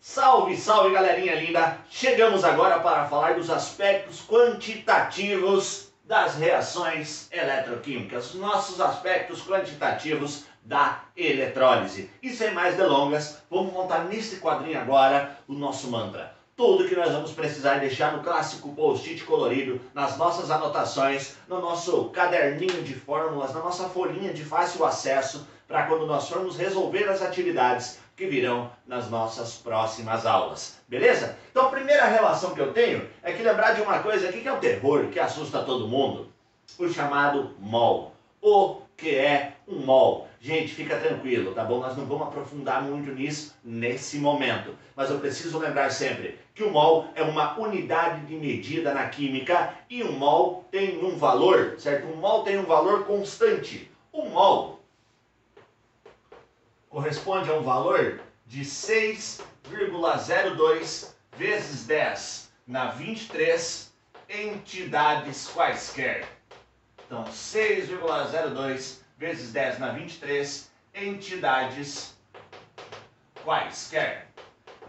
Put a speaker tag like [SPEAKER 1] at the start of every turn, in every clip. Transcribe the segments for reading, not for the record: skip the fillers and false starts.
[SPEAKER 1] Salve, salve galerinha linda! Chegamos agora para falar dos aspectos quantitativos das reações eletroquímicas, os nossos aspectos quantitativos da eletrólise. E sem mais delongas, vamos montar nesse quadrinho agora o nosso mantra. Tudo que nós vamos precisar deixar no clássico post-it colorido, nas nossas anotações, no nosso caderninho de fórmulas, na nossa folhinha de fácil acesso, para quando nós formos resolver as atividades que virão nas nossas próximas aulas, beleza? Então a primeira relação que eu tenho é que lembrar de uma coisa aqui que é o terror, que assusta todo mundo, o chamado mol. O que é um mol? Gente, fica tranquilo, tá bom? Nós não vamos aprofundar muito nisso nesse momento, mas eu preciso lembrar sempre que o mol é uma unidade de medida na química e um mol tem um valor, certo? Um mol tem um valor constante. Um mol corresponde a um valor de 6,02 vezes 10 na 23 entidades quaisquer. Então, 6,02 vezes 10 na 23 entidades quaisquer.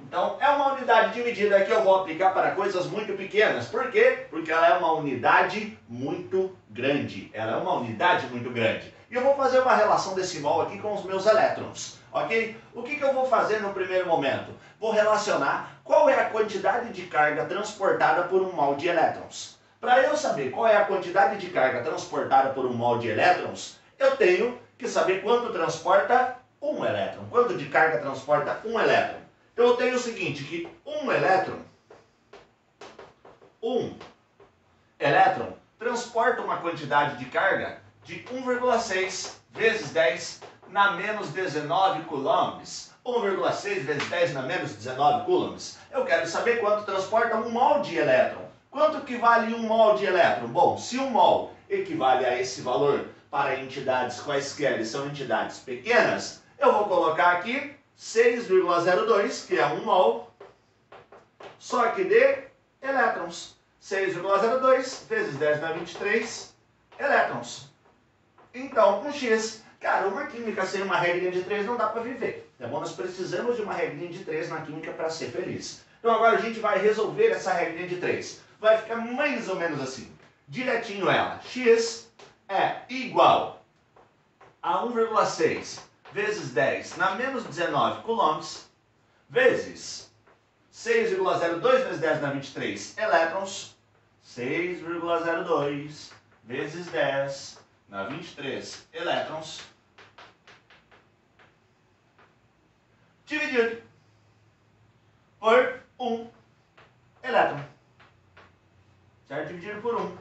[SPEAKER 1] Então, é uma unidade de medida que eu vou aplicar para coisas muito pequenas. Por quê? Porque ela é uma unidade muito grande. Ela é uma unidade muito grande. E eu vou fazer uma relação desse mol aqui com os meus elétrons, ok? O que eu vou fazer no primeiro momento? Vou relacionar qual é a quantidade de carga transportada por um mol de elétrons. Para eu saber qual é a quantidade de carga transportada por um mol de elétrons, eu tenho que saber quanto transporta um elétron. Quanto de carga transporta um elétron? Então eu tenho o seguinte, que um elétron transporta uma quantidade de carga de 1,6 vezes 10 na menos 19 coulombs. 1,6 vezes 10 na menos 19 coulombs. Eu quero saber quanto transporta um mol de elétron. Quanto que vale um mol de elétron? Bom, se um mol equivale a esse valor para entidades quaisquer e são entidades pequenas, eu vou colocar aqui 6,02, que é um mol, só que de elétrons. 6,02 vezes 10 na 23 elétrons. Então, um X. Cara, uma química sem uma regrinha de 3 não dá para viver. Tá bom? Nós precisamos de uma regrinha de 3 na química para ser feliz. Então agora a gente vai resolver essa regrinha de 3. Vai ficar mais ou menos assim. Direitinho ela. X é igual a 1,6 vezes 10 na menos 19 coulombs vezes 6,02 vezes 10 na 23 elétrons. 6,02 vezes 10 na 23 elétrons dividido por 1 elétron. Certo? Dividido por 1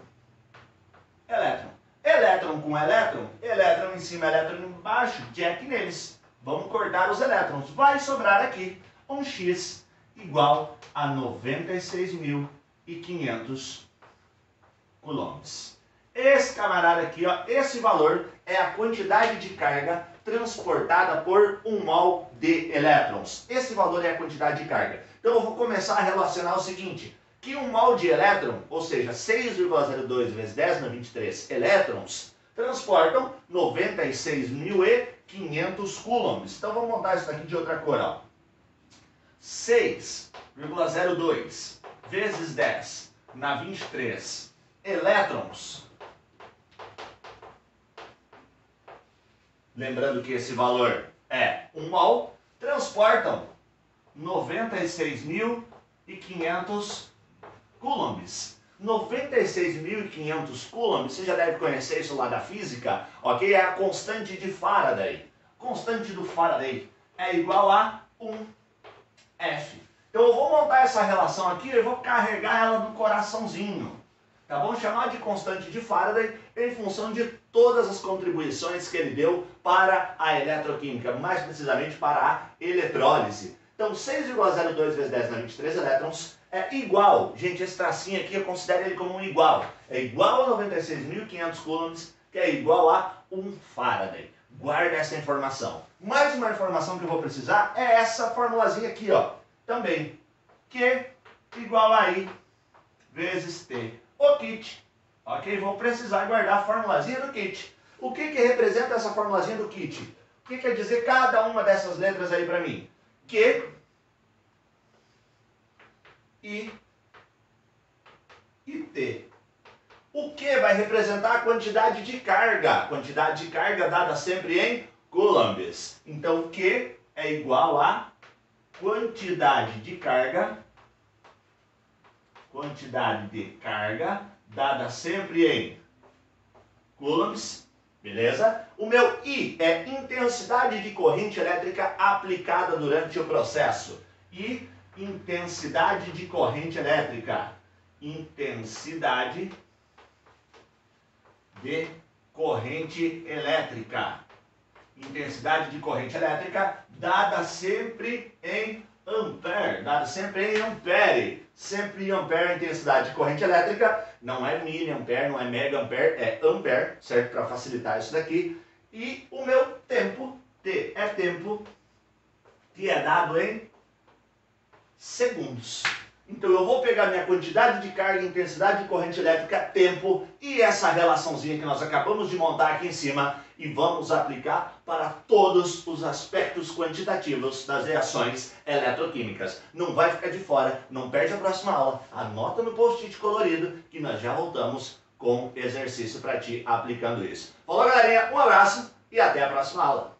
[SPEAKER 1] elétron. Elétron com elétron, elétron em cima, elétron embaixo, jack neles. Vamos cortar os elétrons. Vai sobrar aqui um X igual a 96.500 coulombs. Esse camarada aqui, ó, esse valor é a quantidade de carga transportada por um mol de elétrons. Esse valor é a quantidade de carga. Então eu vou começar a relacionar o seguinte, que um mol de elétron, ou seja, 6,02 vezes 10 na 23 elétrons, transportam 96.500 coulombs. Então vamos montar isso aqui de outra cor, ó. 6,02 vezes 10 na 23 elétrons. Lembrando que esse valor é um mol, transportam 96.500 coulombs. 96.500 coulombs, você já deve conhecer isso lá da física, ok? É a constante de Faraday. Constante do Faraday é igual a 1F. Então eu vou montar essa relação aqui e vou carregar ela no coraçãozinho. Tá bom? Chamar de constante de Faraday em função de todas as contribuições que ele deu para a eletroquímica, mais precisamente para a eletrólise. Então 6,02 vezes 10 na 23 elétrons é igual, gente, esse tracinho aqui eu considero ele como um igual. É igual a 96.500 coulombs, que é igual a 1 Faraday. Guarda essa informação. Mais uma informação que eu vou precisar é essa formulazinha aqui, ó. Também. Q igual a I vezes T. O kit. Ok? Vou precisar guardar a formulazinha do kit. O que representa essa formulazinha do kit? O que quer dizer cada uma dessas letras aí para mim? Q I e T. O Q vai representar a quantidade de carga. Quantidade de carga dada sempre em coulombs. Então, o Q é igual a quantidade de carga dada sempre em coulombs. Beleza? O meu I é intensidade de corrente elétrica aplicada durante o processo. I, intensidade de corrente elétrica. Intensidade de corrente elétrica. Intensidade de corrente elétrica dada sempre em ampere. Dada sempre em ampere. Sempre em ampere a intensidade de corrente elétrica. Não é miliampere, não é megampere, é ampere. Certo? Para facilitar isso daqui. E o meu tempo, T é tempo, que é dado em segundos. Então eu vou pegar minha quantidade de carga, intensidade de corrente elétrica, tempo e essa relaçãozinha que nós acabamos de montar aqui em cima e vamos aplicar para todos os aspectos quantitativos das reações eletroquímicas. Não vai ficar de fora, não perde a próxima aula, anota no post-it colorido que nós já voltamos com exercício para ti aplicando isso. Falou, galerinha, um abraço e até a próxima aula.